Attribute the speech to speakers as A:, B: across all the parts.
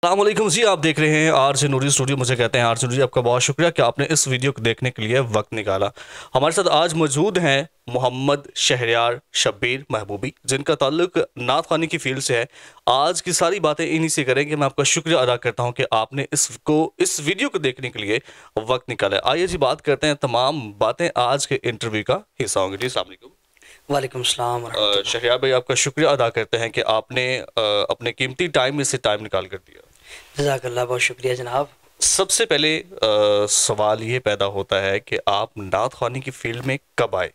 A: अस्सलामुअलैकुम जी, आप देख रहे हैं आरजे नूरी स्टूडियो। मुझे कहते हैं आरजे नूरी। आपका बहुत शुक्रिया कि आपने इस वीडियो को देखने के लिए वक्त निकाला। हमारे साथ आज मौजूद हैं मोहम्मद शहरयार शब्बीर महबूबी, जिनका ताल्लुक नात ख़्वानी की फील्ड से है। आज की सारी बातें इन्हीं से करेंगे। मैं आपका शुक्रिया अदा करता हूँ कि आपने इस वीडियो को देखने के लिए वक्त निकाला। आइए जी, बात करते हैं। तमाम बातें आज के इंटरव्यू का हिस्सा होंगी। जी अस्सलाम वालेकुम।
B: वालेकुम सलाम वरहमतुल्लाह।
A: शहरयार भाई, आपका शुक्रिया अदा करते हैं कि आपने अपने कीमती टाइम में से टाइम निकाल कर दिया।
B: जज़ाकल्लाह, बहुत शुक्रिया जनाब।
A: सबसे पहले सवाल ये पैदा होता है कि आप नात ख़्वानी की फील्ड में कब आए?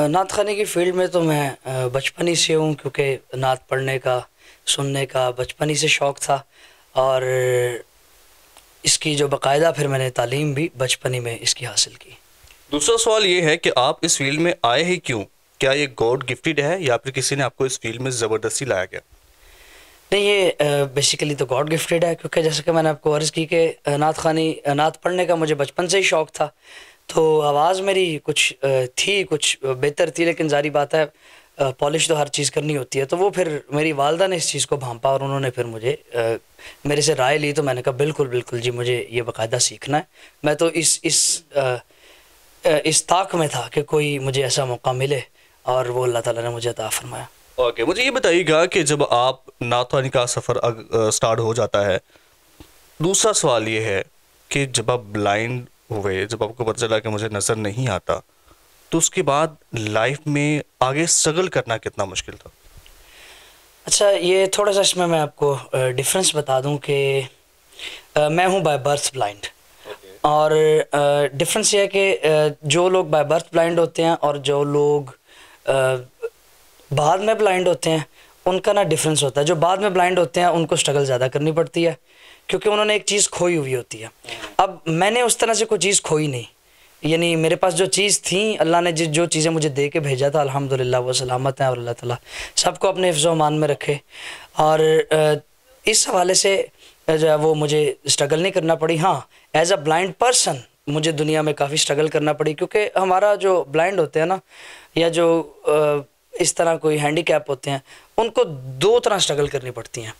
B: नात ख़्वानी की फ़ील्ड में तो मैं बचपन ही से हूँ, क्योंकि नात पढ़ने का, सुनने का बचपन ही से शौक़ था। और इसकी जो बाकायदा फिर मैंने तालीम भी बचपन ही में इसकी हासिल की।
A: दूसरा सवाल ये है कि आप इस फील्ड में आए ही क्यों? क्या ये गॉड गिफ्टेड है या फिर किसी ने आपको इस फील्ड में ज़बरदस्ती लाया गया?
B: नहीं, ये बेसिकली तो गॉड गिफ्टेड है, क्योंकि जैसे कि मैंने आपको अर्ज़ की कि नात ख़्वानी, नात पढ़ने का मुझे बचपन से ही शौक़ था। तो आवाज़ मेरी कुछ थी, कुछ बेहतर थी, लेकिन ज़ाहिर बात है पॉलिश तो हर चीज़ करनी होती है। तो वो फिर मेरी वालदा ने इस चीज़ को भांपा और उन्होंने फिर मुझे मेरे से राय ली। तो मैंने कहा बिल्कुल बिल्कुल जी, मुझे ये बाकायदा सीखना है। मैं तो इस ताक में था कि कोई मुझे ऐसा मौका मिले, और वो अल्लाह ताला ने मुझे अता फरमाया।
A: ओके, मुझे ये बताइएगा कि जब आप नात ख़्वानी का सफ़र स्टार्ट हो जाता है, दूसरा सवाल ये है कि जब आप ब्लाइंड हुए, जब आपको पता चला कि मुझे नज़र नहीं आता, तो उसके बाद लाइफ में आगे स्ट्रगल करना कितना मुश्किल था?
B: अच्छा, ये थोड़ा सा इसमें मैं आपको डिफरेंस बता दूं कि मैं हूं बाय बर्थ ब्लाइंड। और डिफरेंस ये है कि जो लोग बाय बर्थ ब्लाइंड होते हैं और जो लोग बाद में ब्लाइंड होते हैं, उनका ना डिफरेंस होता है। जो बाद में ब्लाइंड होते हैं उनको स्ट्रगल ज़्यादा करनी पड़ती है, क्योंकि उन्होंने एक चीज़ खोई हुई होती है। अब मैंने उस तरह से कोई चीज़ खोई नहीं, यानी मेरे पास जो चीज़ थी, अल्लाह ने जो चीज़ें मुझे दे के भेजा था, अल्हम्दुलिल्लाह वो सलामत हैं, और अल्लाह ताला सबको अपने हिफ्ज़ व मान में रखे। और इस हवाले से जो है वो मुझे स्ट्रगल नहीं करना पड़ी। हाँ, एज अ ब्लाइंड पर्सन मुझे दुनिया में काफ़ी स्ट्रगल करना पड़ी, क्योंकि हमारा जो ब्लाइंड होते हैं ना, या जो इस तरह कोई हैंडीकैप होते हैं, उनको दो तरह स्ट्रगल करनी पड़ती हैं।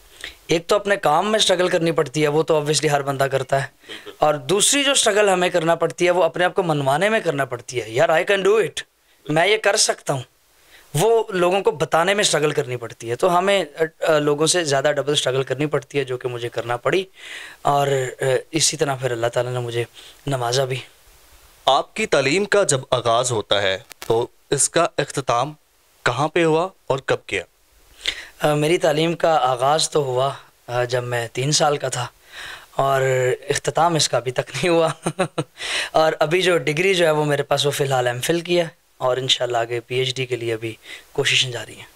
B: एक तो अपने काम में स्ट्रगल करनी पड़ती है, वो तो ऑब्वियसली हर बंदा करता है। और दूसरी जो स्ट्रगल हमें करना पड़ती है, वो अपने आप को मनवाने में करना पड़ती है। यार, आई कैन डू इट, मैं ये कर सकता हूँ। वो लोगों को बताने में स्ट्रगल करनी पड़ती है। तो हमें लोगों से ज़्यादा डबल स्ट्रगल करनी पड़ती है, जो कि मुझे करना पड़ी। और इसी तरह फिर अल्लाह ताला ने मुझे नवाजा भी।
A: आपकी तालीम का जब आगाज़ होता है तो इसका इख्तिताम कहाँ पे हुआ और कब किया?
B: मेरी तालीम का आगाज़ तो हुआ जब मैं 3 साल का था, और इख्तिताम इसका अभी तक नहीं हुआ। और अभी जो डिग्री जो है वो मेरे पास, वो फ़िलहाल एमफ़िल की है, और इंशाल्लाह आगे पीएचडी के लिए अभी कोशिशें जारी हैं।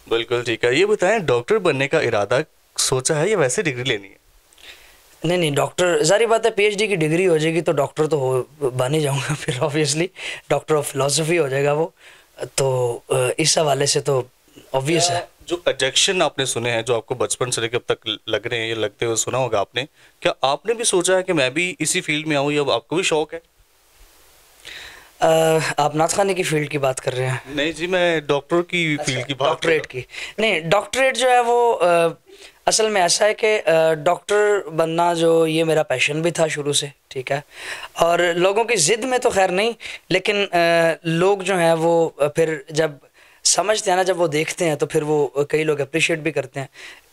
A: बिल्कुल ठीक है। ये बताएं, डॉक्टर बनने का इरादा सोचा है या वैसे डिग्री लेनी है?
B: नहीं नहीं, डॉक्टर, ज़ाहिर बात है पीएचडी की डिग्री हो जाएगी तो डॉक्टर तो हो बन ही जाऊँगा फिर ऑब्वियसली। डॉक्टर ऑफ फिलॉसफी हो जाएगा वो। तो इस हवाले से तो ऑब्वियस है।
A: जो एडिक्शन आपने सुने हैं, जो आपको बचपन से लेकर अब तक लग रहे हैं, ये लगते हुए सुना होगा आपने, क्या आपने भी सोचा है कि मैं भी इसी फील्ड में आऊँ, या आपको भी शौक है?
B: आप नात ख़्वानी की फ़ील्ड की बात कर रहे हैं?
A: नहीं जी, मैं डॉक्टर की फील्ड की बात कर रहा
B: डॉक्टरेट की नहीं, डॉक्टरेट जो है वो असल में ऐसा है कि डॉक्टर बनना जो, ये मेरा पैशन भी था शुरू से, ठीक है। और लोगों की ज़िद में तो खैर नहीं, लेकिन लोग जो हैं वो फिर जब समझते हैं ना, जब वो देखते हैं, तो फिर वो कई लोग अप्रिशिएट भी करते हैं।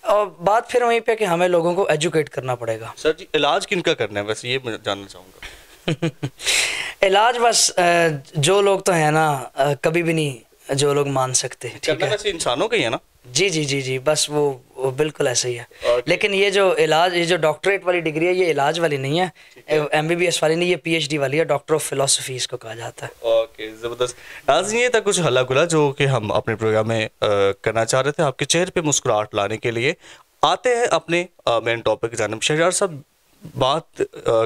B: और बात फिर वहीं पे कि हमें लोगों को एजुकेट करना पड़ेगा।
A: सर जी, इलाज किनका करना है वैसे, ये मैं जानना चाहूँगा।
B: इलाज बस जो लोग तो हैं ना, कभी भी नहीं जो लोग मान सकते, ठीक है।
A: वैसे इंसानों का ही है ना?
B: जी जी जी जी, बस वो बिल्कुल ऐसा ही है।
A: Okay.
B: लेकिन ये जो इलाज, ये जो डॉक्टरेट वाली डिग्री है, ये इलाज वाली नहीं है, एमबीबीएस वाली नहीं, ये पीएचडी वाली है, डॉक्टर ऑफ फिलॉसफी इसको कहा जाता है।
A: ओके, ज़बरदस्त। नाज़रीन, ये था कुछ हल्ला गुला जो कि हम अपने प्रोग्राम में करना चाह रहे थे, आपके चेहरे पे मुस्कुराहट लाने के लिए। आते हैं अपने मेन टॉपिक की जानिब। शहरयार साहब, बात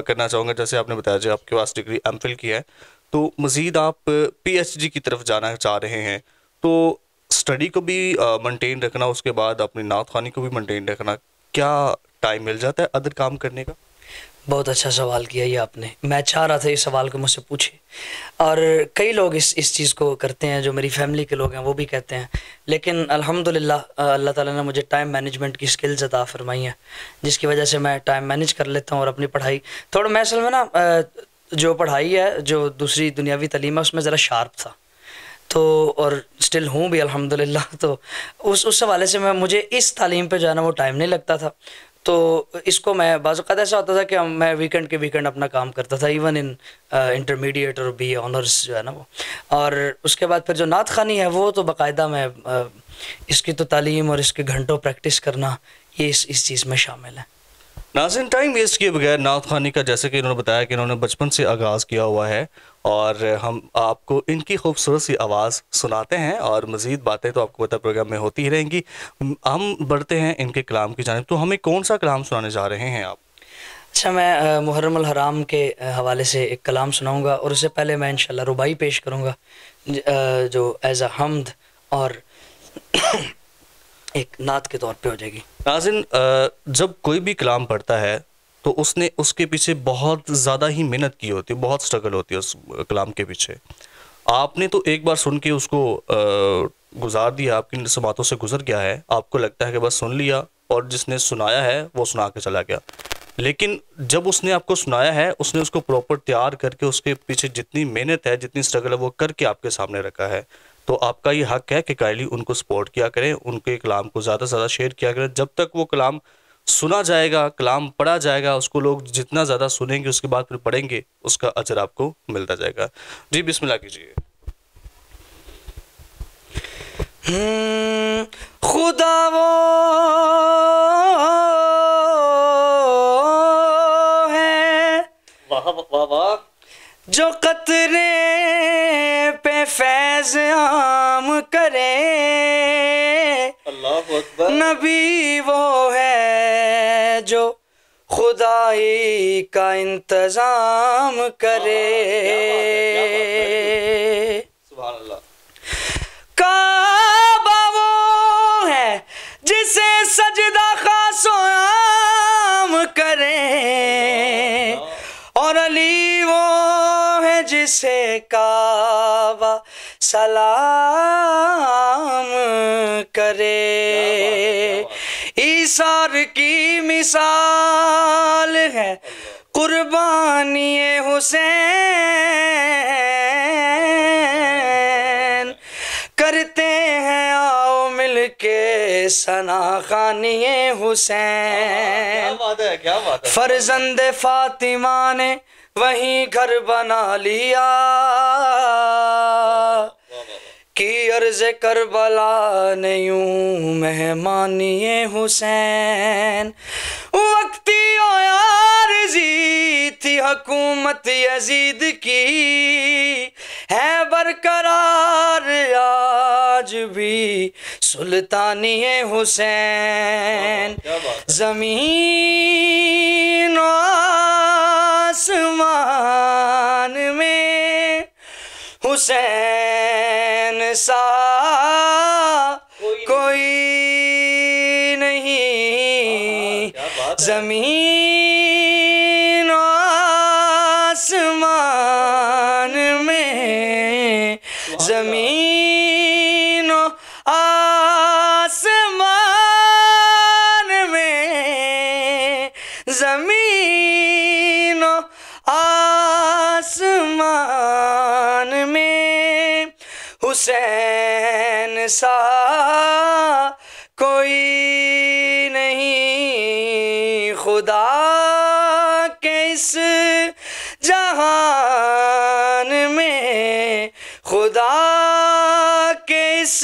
A: करना चाहूँगा, जैसे आपने बताया जो आपके पास डिग्री एमफिल की है, तो मज़ीद आप पीएचडी की तरफ जाना चाह रहे हैं, तो स्टडी को भी मेंटेन रखना, उसके बाद अपनी नात ख़्वानी को भी मेंटेन रखना, क्या टाइम मिल जाता है अदर काम करने का?
B: बहुत अच्छा सवाल किया ये आपने। मैं चाह रहा था इस सवाल को मुझसे पूछे, और कई लोग इस चीज़ को करते हैं, जो मेरी फैमिली के लोग हैं वो भी कहते हैं। लेकिन अल्हम्दुलिल्लाह अल्लाह ताला ने मुझे टाइम मैनेजमेंट की स्किल्स अता फरमाई हैं, जिसकी वजह से मैं टाइम मैनेज कर लेता हूँ और अपनी पढ़ाई थोड़ा, मैं असल में ना जो पढ़ाई है, जो दूसरी दुनियावी तालीम है, उसमें ज़रा शार्प था, तो और स्टिल हूँ भी अल्हम्दुलिल्लाह। तो उस हवाले से मुझे इस तालीम पे जो है ना वो टाइम नहीं लगता था। तो इसको मैं बाज़ औक़ात ऐसा होता था कि मैं वीकेंड अपना काम करता था, इवन इन इंटरमीडिएट और बी ऑनर्स जो है ना वो। और उसके बाद फिर जो नात ख़ानी है वो तो बाकायदा मैं इसकी तो तालीम और इसके घंटों प्रैक्टिस करना, ये इस चीज़ में शामिल है।
A: नाज़रीन, टाइम वेस्ट किए बगैर नात ख़ानी का, जैसे कि इन्होंने बताया कि इन्होंने बचपन से आगाज़ किया हुआ है, और हम आपको इनकी खूबसूरत सी आवाज़ सुनाते हैं, और मज़ीद बातें तो आपको पता प्रोग्राम में होती ही रहेंगी। हम बढ़ते हैं इनके कलाम की जानिब। तो हमें कौन सा कलाम सुनाने जा रहे हैं आप?
B: अच्छा, मैं मुहर्रम अल हराम के हवाले से एक कलाम सुनाऊंगा, और उससे पहले मैं इंशाल्लाह रुबाई पेश करूंगा जो एज़ अ हमद और एक नात के तौर पे हो जाएगी।
A: नाज़रीन, जब कोई भी कलाम पढ़ता है तो उसने उसके पीछे बहुत ज़्यादा ही मेहनत की होती है, बहुत स्ट्रगल होती है उस कलाम के पीछे। आपने तो एक बार सुन के उसको गुजार दिया, आपकी समातों से गुजर गया है, आपको लगता है कि बस सुन लिया और जिसने सुनाया है वो सुना के चला गया। लेकिन जब उसने आपको सुनाया है, उसने उसको प्रॉपर तैयार करके, उसके पीछे जितनी मेहनत है, जितनी स्ट्रगल है, वो करके आपके सामने रखा है। तो आपका ये हक है कि काइंडली उनको सपोर्ट किया करें, उनके कलाम को ज़्यादा से ज़्यादा शेयर किया करें। जब तक वो कलाम सुना जाएगा, कलाम पढ़ा जाएगा, उसको लोग जितना ज़्यादा सुनेंगे, उसके बाद फिर पढ़ेंगे, उसका अजर आपको मिलता जाएगा। जी, बिस्मिल्लाह कीजिए।
B: खुदा वो है,
A: वाह वाह वाह,
B: जो कतरे पे फैज़ आम करे।
A: अल्लाहु अकबर।
B: नबी वो है जो खुदाई का इंतज़ाम करे।
A: सुभान अल्लाह।
B: काबा वो है जिसे सजदा खासो आम करे, और अली वो है जिसे काबा सलाम करे। ईसार की मिसाल है कुर्बानी हुसैन, करते हैं आओ मिलके सना खानिए हुसैन।
A: क्या बात है।
B: फर्जंद फातिमा ने वहीं घर बना लिया, कि अर्ज करबला ने यूं मेहमानिए हुसैन। वक्ती आरज़ी थी हुकूमत यजीद की, है बरकरार आज भी सुल्तानिए हुसैन। ज़मीन आसमान में हुसैन सा कोई नहीं। ज़मीन आसमान में, ज़मीन आसमान में, ज़मीन आसमान में हुसैन सा कोई नहीं। खुदा के इस जहान में, खुदा के इस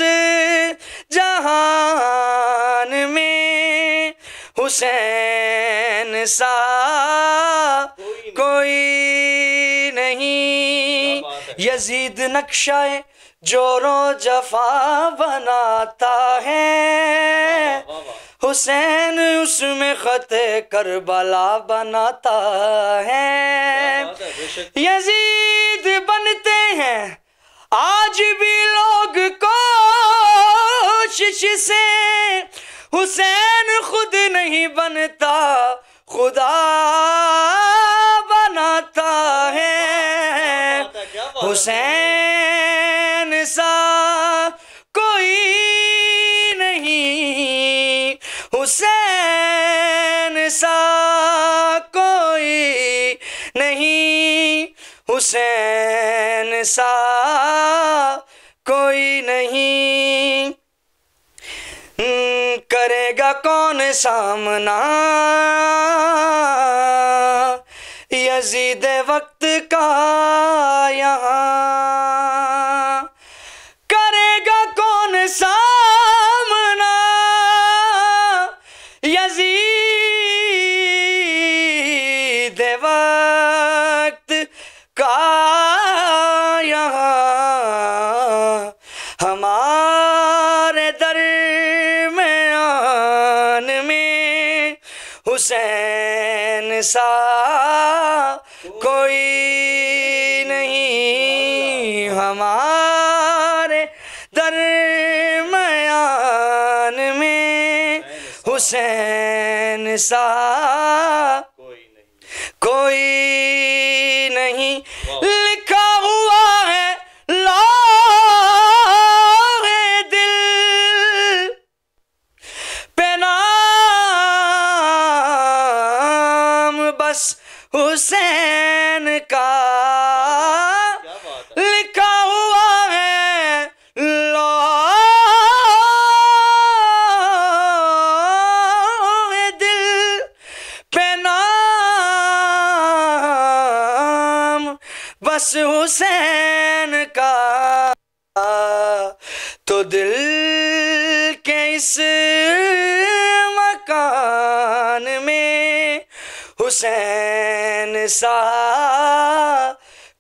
B: जहान में हुसैन सा कोई नहीं। यजीद नक्शाए जोरों जफा बनाता है, हुसैन उसमें ख़ते करबला बनाता है। यजीद बनते हैं आज भी लोग कोशिश से, हुसैन खुद नहीं बनता खुदा सा कोई नहीं, करेगा कौन सामना यजीद वक्त का यहाँ, करेगा कौन सामना यजीद वक्त का यहाँ, हमारे दरमियान में हुसैन सा कोई नहीं, हमारे दरमियान में हुसैन सा कोई नहीं, लिखा हुआ है लौहे दिल पे नाम बस हुसैन का, लिखा हुआ है लौहे दिल पे नाम बस हुसैन का, तो दिल के इस मकान में हुसैन सा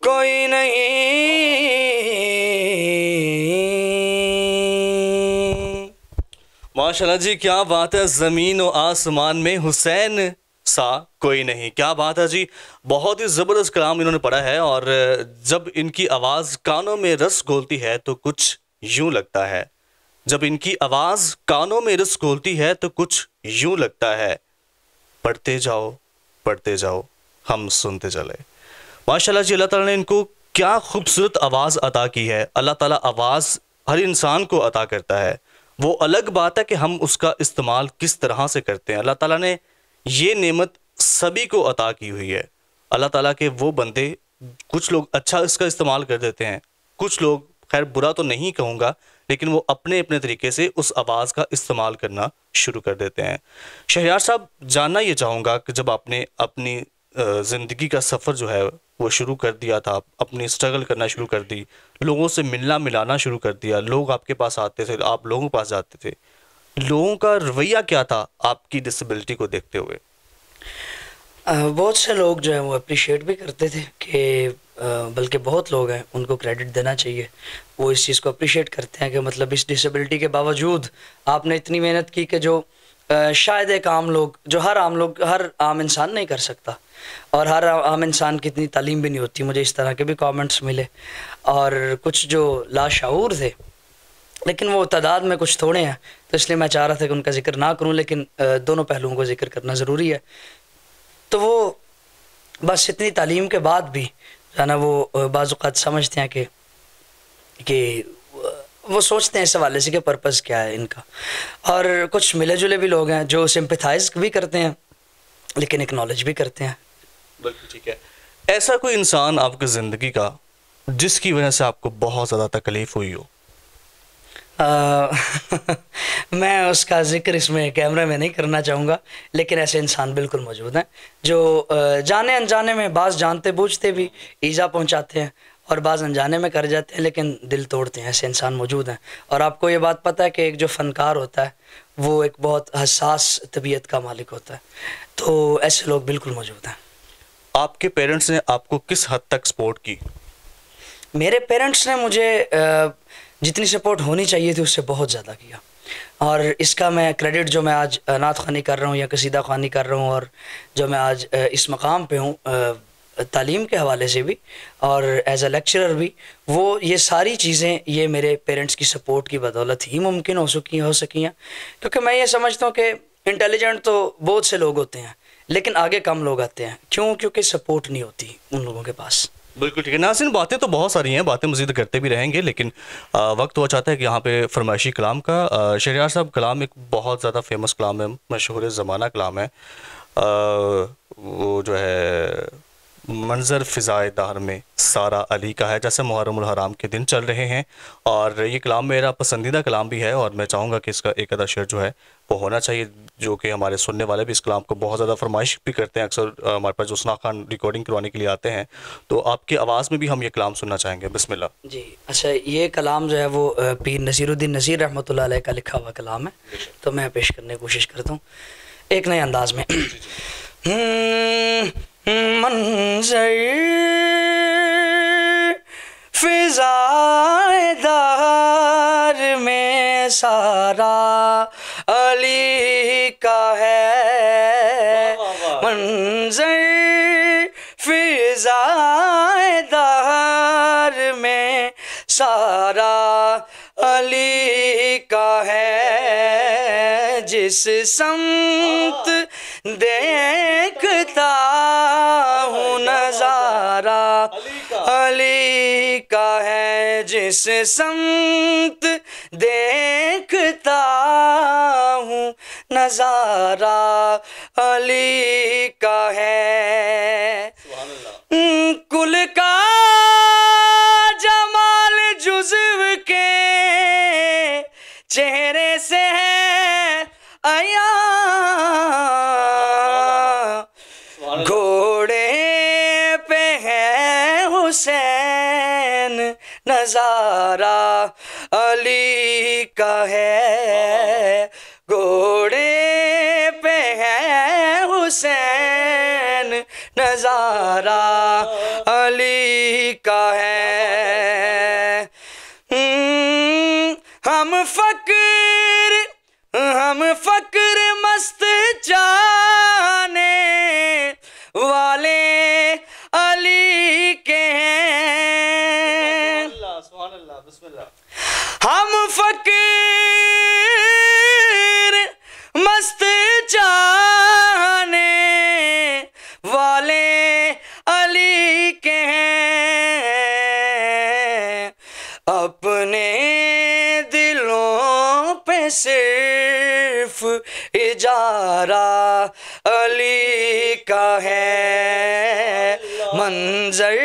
B: कोई नहीं।
A: माशाल्लाह जी, क्या बात है। ज़मीन और आसमान में हुसैन सा कोई नहीं, क्या बात है जी। बहुत ही ज़बरदस्त कलाम इन्होंने पढ़ा है, और जब इनकी आवाज़ कानों में रस घोलती है तो कुछ यूं लगता है, जब इनकी आवाज़ कानों में रस घोलती है तो कुछ यूं लगता है, पढ़ते जाओ हम सुनते चले। माशाल्लाह जी, अल्लाह ताला ने इनको क्या खूबसूरत आवाज़ अता की है। अल्लाह ताला आवाज़ हर इंसान को अता करता है, वो अलग बात है कि हम उसका इस्तेमाल किस तरह से करते हैं। अल्लाह ताला ने ये नेमत सभी को अता की हुई है। अल्लाह ताला के वो बंदे, कुछ लोग अच्छा इसका इस्तेमाल कर देते हैं, कुछ लोग, खैर बुरा तो नहीं कहूँगा, लेकिन वो अपने अपने तरीके से उस आवाज़ का इस्तेमाल करना शुरू कर देते हैं। शहरयार साहब, जानना ये चाहूँगा कि जब आपने अपनी ज़िंदगी का सफ़र जो है वो शुरू कर दिया था, अपनी स्ट्रगल करना शुरू कर दी, लोगों से मिलना मिलाना शुरू कर दिया, लोग आपके पास आते थे, आप लोगों के पास जाते थे, लोगों का रवैया क्या था आपकी डिसेबिलिटी को देखते हुए?
B: बहुत से लोग जो है वो अप्रिशिएट भी करते थे कि बल्कि बहुत लोग हैं, उनको क्रेडिट देना चाहिए, वो इस चीज़ को अप्रिशिएट करते हैं कि मतलब इस डिसेबिलिटी के बावजूद आपने इतनी मेहनत की कि जो शायद एक आम लोग, जो हर आम इंसान नहीं कर सकता, और हर आम इंसान की इतनी तालीम भी नहीं होती। मुझे इस तरह के भी कमेंट्स मिले, और कुछ जो लाशऊर थे, लेकिन वो तादाद में कुछ थोड़े हैं, तो इसलिए मैं चाह रहा था कि उनका जिक्र ना करूं, लेकिन दोनों पहलुओं को जिक्र करना ज़रूरी है। तो वो बस इतनी तालीम के बाद भी जो है ना, वो बाज़ औक़ात समझते हैं कि वो सोचते हैं इस हवाले से कि पर्पज़ क्या है इनका। और कुछ मिले जुले भी लोग हैं जो सिंपैथाइज भी करते हैं, लेकिन एक्नॉलेज भी करते हैं।
A: बिल्कुल ठीक है। ऐसा कोई इंसान आपकी ज़िंदगी का जिसकी वजह से आपको बहुत ज़्यादा तकलीफ़ हुई हो?
B: मैं उसका जिक्र इसमें कैमरे में नहीं करना चाहूँगा, लेकिन ऐसे इंसान बिल्कुल मौजूद हैं जो जाने अनजाने में, बाज़ जानते बूझते भी ईज़ा पहुँचाते हैं और बाज़ अनजाने में कर जाते हैं, लेकिन दिल तोड़ते हैं। ऐसे इंसान मौजूद हैं। और आपको ये बात पता है कि एक जो फ़नकार होता है वो एक बहुत हसास तबीयत का मालिक होता है, तो ऐसे लोग बिल्कुल मौजूद हैं।
A: आपके पेरेंट्स ने आपको किस हद तक सपोर्ट की?
B: मेरे पेरेंट्स ने मुझे जितनी सपोर्ट होनी चाहिए थी उससे बहुत ज़्यादा किया, और इसका मैं क्रेडिट जो मैं आज नात ख़्वानी कर रहा हूँ या कसीदा ख़्वानी कर रहा हूँ, और जो मैं आज इस मकाम पे हूँ तालीम के हवाले से भी और एज अ लेक्चरर भी, वो ये सारी चीज़ें ये मेरे पेरेंट्स की सपोर्ट की बदौलत ही मुमकिन हो सकी हैं। क्योंकि मैं ये समझता हूँ कि इंटेलिजेंट तो बहुत से लोग होते हैं, लेकिन आगे कम लोग आते हैं। क्यों? क्योंकि सपोर्ट नहीं होती उन लोगों के पास।
A: बिल्कुल ठीक है नाज़रीन, बातें तो बहुत सारी हैं, बातें मज़ीद करते भी रहेंगे, लेकिन वक्त हुआ चाहता है कि यहाँ पे फरमाइशी कलाम का। शहरयार साहब, कलाम एक बहुत ज़्यादा फेमस कलाम है, मशहूर ज़माना कलाम है। वो जो है, मंज़र फ़िज़ाए दहर में सारा अली का है। जैसे मुहर्रमुल हराम के दिन चल रहे हैं और ये कलाम मेरा पसंदीदा कलाम भी है और मैं चाहूँगा कि इसका एक आधा शेर जो है वो होना चाहिए, जो कि हमारे सुनने वाले भी इस कलाम को बहुत ज़्यादा फरमाइश भी करते हैं। अक्सर हमारे पास जोस्ना खान रिकॉर्डिंग करवाने के लिए आते हैं, तो आपकी आवाज़ में भी हम ये कलाम सुनना चाहेंगे। बिस्मिल्लाह
B: जी अच्छा, ये कलाम जो है वो पीर नसीरुद्दीन नसीर रहमतुल्लाह अलैह का लिखा हुआ कलाम है, तो मैं पेश करने की कोशिश करता हूँ एक नए अंदाज में। मंज़र फ़िज़ाए दहर में सारा अली का है। मंज़र फ़िज़ाए दहर में सारा अली का है। जिस समत देखता हूँ नज़ारा अली का है। जिस समत देखता हूँ नज़ारा अली का है। कुल का जमाल जुज़्व के चेहरे से है आया। घोड़े पे है हुसैन नज़ारा अली का है। घोड़े पे है हुसैन नज़ारा अली का है। हम फ़क्र मस्त जाने वाले अली के हैं। हम फ़क्र मस्त जाने वाले अली के हैं। अपने दिलों पे सिर्फ इजारा अली का है। मंज़र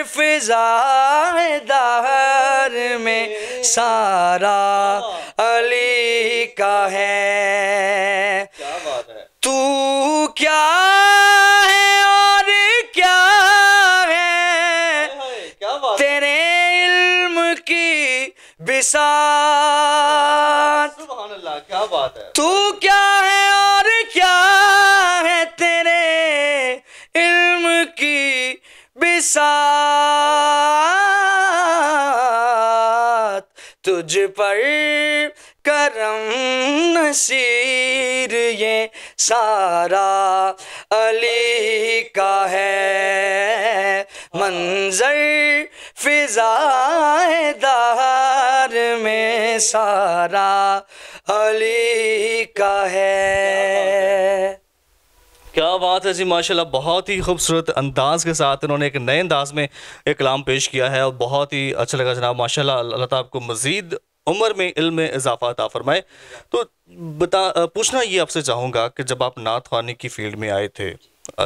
B: फ़िज़ाए दहर में सारा अली का है। तू क्या है और क्या है तेरे इल्म की बिसात।
A: क्या बात है।
B: तू क्या है और क्या है तेरे इल्म की बिसात। तुझ पर करम नसीर ये सारा अली का है। मंज़र फ़िज़ाए दहर में सारा अली का है।
A: क्या बात है जी, माशाल्लाह। बहुत ही खूबसूरत अंदाज के साथ इन्होंने एक नए अंदाज में एक कलाम पेश किया है और बहुत ही अच्छा लगा जनाब, माशाल्लाह। अल्लाह ताला आपको मज़ीद उम्र में इल्म में इजाफा अता फरमाए। तो पूछना ये आपसे चाहूँगा कि जब आप नात ख़्वानी की फील्ड में आए थे,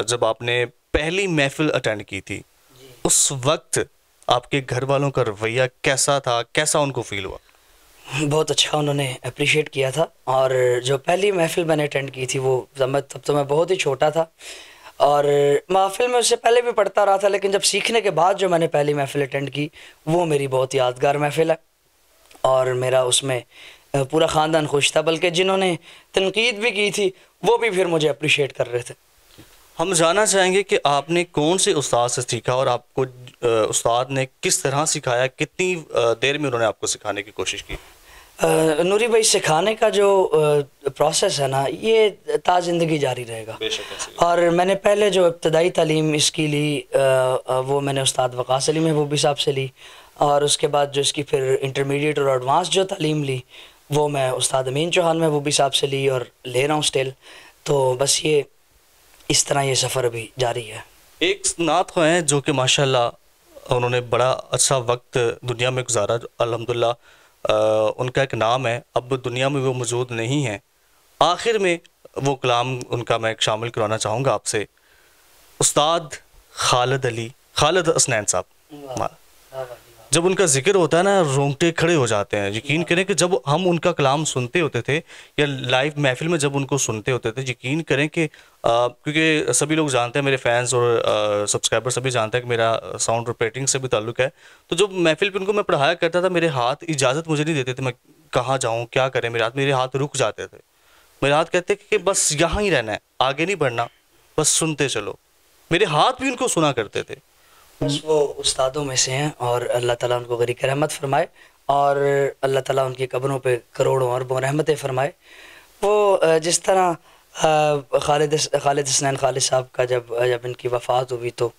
A: जब आपने पहली महफिल अटेंड की थी, उस वक्त आपके घर वालों का रवैया कैसा था, कैसा उनको फील हुआ?
B: बहुत अच्छा उन्होंने अप्रिशिएट किया था। और जो पहली महफ़िल मैंने अटेंड की थी वो तब तो मैं बहुत ही छोटा था और महफ़िल में उससे पहले भी पढ़ता रहा था, लेकिन जब सीखने के बाद जो मैंने पहली महफ़िल अटेंड की वो मेरी बहुत यादगार महफ़िल है और मेरा उसमें पूरा ख़ानदान खुश था। बल्कि जिन्होंने तनकीद भी की थी वो भी फिर मुझे अप्रिशिएट कर रहे थे।
A: हम जानना चाहेंगे कि आपने कौन से उस्ताद से सीखा और आपको उस्ताद ने किस तरह सिखाया, कितनी देर में उन्होंने आपको सिखाने की कोशिश की?
B: नूरी भाई, सिखाने का जो प्रोसेस है ना, ये ता ज़िंदगी जारी रहेगा। और मैंने पहले जो इब्तदाई तालीम इसकी ली वो मैंने उस्ताद वक़ास अली महबूबी साहब से ली और उसके बाद जो इसकी फिर इंटरमीडिएट और एडवांस जो तालीम ली वो मैं उस्ताद अमीन चौहान महबूबी साहब से ली और ले रहा हूँ स्टिल। तो बस ये इस तरह ये सफ़र अभी जारी है।
A: एक नात ख़्वां हैं जो कि माशाल्लाह उन्होंने बड़ा अच्छा वक्त दुनिया में गुजारा, अल्हम्दुलिल्लाह। उनका एक नाम है, अब दुनिया में वो मौजूद नहीं है। आखिर में वो कलाम उनका मैं शामिल कराना चाहूँगा आपसे। उस्ताद खालिद हसनैन साहब, जब उनका जिक्र होता है ना, रोंगटे खड़े हो जाते हैं। यकीन करें कि जब हम उनका कलाम सुनते होते थे या लाइव महफिल में जब उनको सुनते होते थे, यकीन करें कि क्योंकि सभी लोग जानते हैं, मेरे फैंस और सब्सक्राइबर सभी जानते हैं कि मेरा साउंड और पेटिंग से भी ताल्लुक है। तो जब महफिल पे उनको मैं पढ़ाया करता था, मेरे हाथ इजाज़त मुझे नहीं देते थे, मैं कहाँ जाऊँ क्या करें, मेरे हाथ रुक जाते थे। मेरे हाथ कहते कि बस यहाँ ही रहना है, आगे नहीं बढ़ना, बस सुनते चलो। मेरे हाथ भी उनको सुना करते थे।
B: बस वो उस्तादों में से हैं और अल्लाह ताला उनको गरीक रहमत फरमाए और अल्लाह ताला उनकी कब्रों पे करोड़ों अरबों रहमतें फरमाए। वो जिस तरह खालिद हसनैन खालिद साहब का जब इनकी वफ़ात हुई तो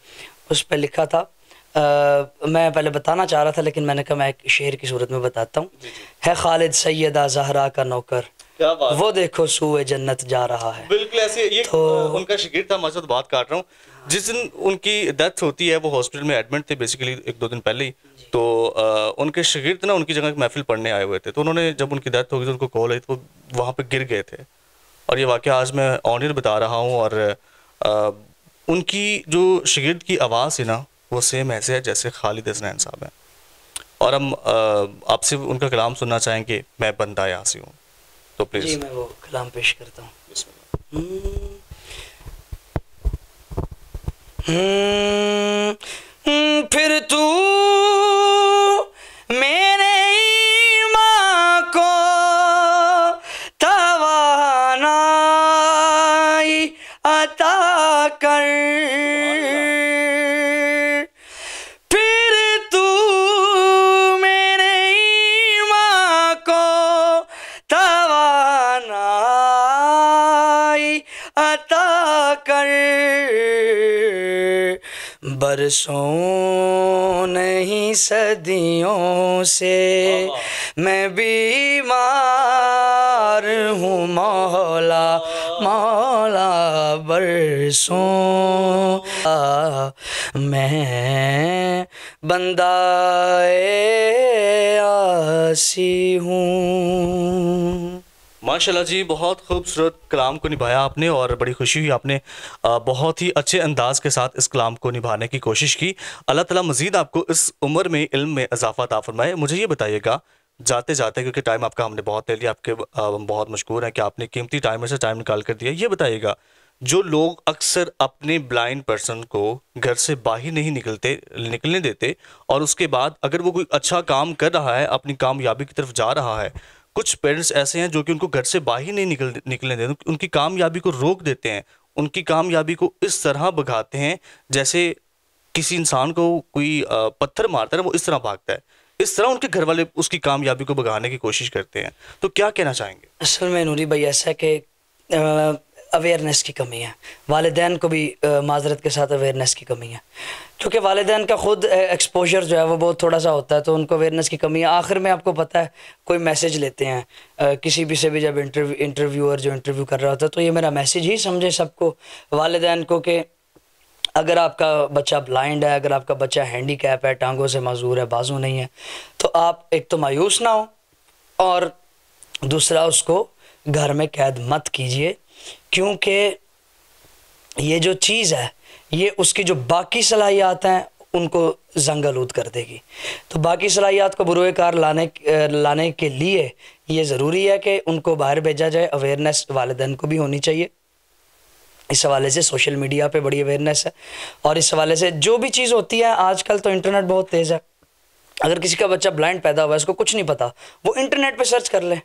B: उस पर लिखा था, मैं पहले बताना चाह रहा था लेकिन मैंने कहा मैं एक शेर की सूरत में बताता हूँ। है खालिद सैयदा ज़हरा का नौकर, वो देखो सूए जन्नत जा रहा है।
A: बिल्कुल ऐसे ये तो उनका शिगिर्द था। मैं बात काट रहा हूँ, जिस दिन उनकी डेथ होती है वो हॉस्पिटल में एडमिट थे बेसिकली 1-2 दिन पहले ही। तो उनके शिगिर्द ना उनकी जगह महफिल पढ़ने आए हुए थे, तो उन्होंने जब उनकी डेथ हो गई तो उनको कॉल आई तो वो वहाँ पे गिर गए थे। और ये वाक़या आज मैं ऑनर बता रहा हूँ। और उनकी जो शिगिर्द की आवाज़ है ना, वो सेम ऐसे है जैसे खालिद हसनैन साहब हैं। और हम आपसे उनका कलाम सुनना चाहेंगे, मैं बंदा यासी हूँ। तो प्लीज़
B: जी मैं वो कलाम पेश करता हूँ। फिर तू मेरे ईमान को तवानाई अता कर, फिर तू मेरे ईमान को तवानाई अता कर। बरसों नहीं सदियों से मैं बीमार हूँ मौला, मौला बरसों मैं बंदाए आसी हूँ।
A: माशाल्लाह जी, बहुत खूबसूरत कलाम को निभाया आपने और बड़ी खुशी हुई आपने बहुत ही अच्छे अंदाज के साथ इस कलाम को निभाने की कोशिश की। अल्लाह ताला मज़ीद आपको इस उम्र में इल्म में इजाफ़ा अता फरमाए। मुझे ये बताइएगा जाते जाते, क्योंकि टाइम आपका हमने बहुत ले लिया, आपके बहुत मशकूर हैं कि आपने कीमती टाइम में से टाइम निकाल कर दिया। ये बताइएगा, जो लोग अक्सर अपने ब्लाइंड पर्सन को घर से बाहर नहीं निकलने देते और उसके बाद अगर वो कोई अच्छा काम कर रहा है, अपनी कामयाबी की तरफ जा रहा है, कुछ पेरेंट्स ऐसे हैं जो कि उनको घर से बाहर नहीं निकलने देते, उनकी कामयाबी को रोक देते हैं, उनकी कामयाबी को इस तरह भगाते हैं जैसे किसी इंसान को कोई पत्थर मारता है ना, वो इस तरह भागता है, इस तरह उनके घर वाले उसकी कामयाबी को भगाने की कोशिश करते हैं। तो क्या कहना चाहेंगे?
B: असल में नूरी भाई ऐसा है कि अवेयरनेस की कमी है, वालिदैन को भी माजरत के साथ अवेयरनेस की कमी है, क्योंकि वालिदैन का ख़ुद एक्सपोजर जो है वो बहुत थोड़ा सा होता है, तो उनको अवेयरनेस की कमी है। आखिर में आपको पता है कोई मैसेज लेते हैं किसी भी से भी, जब इंटरव्यूअर जो इंटरव्यू कर रहा होता है, तो ये मेरा मैसेज ही समझे सबको, वालिदैन को, कि अगर आपका बच्चा ब्लाइंड है, अगर आपका बच्चा हैंडीकैप है, टांगों से माजूर है, बाजू नहीं है, तो आप एक तो मायूस ना हो और दूसरा उसको घर में कैद मत कीजिए, क्योंकि ये जो चीज़ है ये उसकी जो बाकी सलाहियात हैं उनको जंग-आलूद कर देगी। तो बाकी सलाहियात को बुरोए कार लाने के लिए ये ज़रूरी है कि उनको बाहर भेजा जाए। अवेयरनेस वालिदैन को भी होनी चाहिए। इस हवाले से सोशल मीडिया पे बड़ी अवेयरनेस है और इस हवाले से जो भी चीज़ होती है, आजकल तो इंटरनेट बहुत तेज़ है। अगर किसी का बच्चा ब्लाइंड पैदा हुआ है, उसको कुछ नहीं पता, वो इंटरनेट पे सर्च कर ले,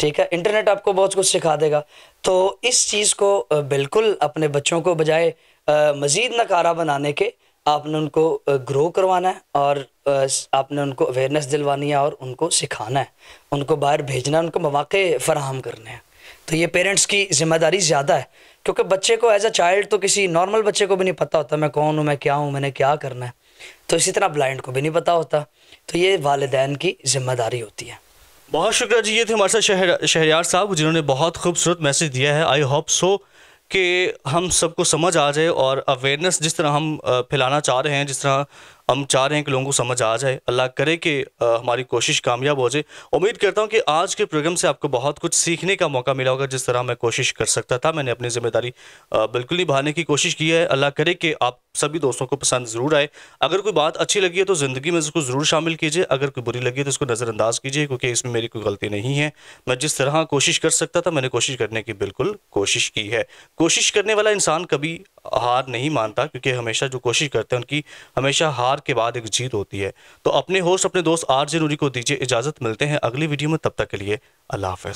B: ठीक है, इंटरनेट आपको बहुत कुछ सिखा देगा। तो इस चीज़ को बिल्कुल अपने बच्चों को बजाय मज़ीद नकारा बनाने के आपने उनको ग्रो करवाना है और आपने उनको अवेयरनेस दिलवानी है और उनको सिखाना है, उनको बाहर भेजना है, उनको मौक़े फ़राहम करने हैं। तो ये पेरेंट्स की ज़िम्मेदारी ज़्यादा है, क्योंकि बच्चे को एज अ चाइल्ड तो किसी नॉर्मल बच्चे को भी नहीं पता होता मैं कौन हूँ, मैं क्या हूँ, मैंने क्या करना है, तो इसी तरह ब्लाइंड को भी नहीं पता होता। तो ये वालिदैन की ज़िम्मेदारी होती है।
A: बहुत शुक्रिया जी। ये थे हमारे साथ शहरयार साहब, जिन्होंने बहुत खूबसूरत मैसेज दिया है। आई होप सो कि हम सबको समझ आ जाए और अवेयरनेस जिस तरह हम फैलाना चाह रहे हैं, जिस तरह हम चाह रहे हैं कि लोगों को समझ आ जाए। अल्लाह करे कि हमारी कोशिश कामयाब हो जाए। उम्मीद करता हूँ कि आज के प्रोग्राम से आपको बहुत कुछ सीखने का मौका मिला होगा। जिस तरह मैं कोशिश कर सकता था, मैंने अपनी जिम्मेदारी बिल्कुल निभाने की कोशिश की है। अल्लाह करे कि आप सभी दोस्तों को पसंद ज़रूर आए। अगर कोई बात अच्छी लगी है तो ज़िंदगी में इसको ज़रूर शामिल कीजिए, अगर कोई बुरी लगी है तो इसको नज़रअंदाज कीजिए, क्योंकि इसमें मेरी कोई गलती नहीं है। मैं जिस तरह कोशिश कर सकता था, मैंने कोशिश करने की बिल्कुल कोशिश की है। कोशिश करने वाला इंसान कभी हार नहीं मानता, क्योंकि हमेशा जो कोशिश करते हैं उनकी हमेशा हार के बाद एक जीत होती है। तो अपने होस्ट, अपने दोस्त आरजे नूरी को दीजिए इजाज़त। मिलते हैं अगली वीडियो में, तब तक के लिए अल्लाह हाफ़िज़।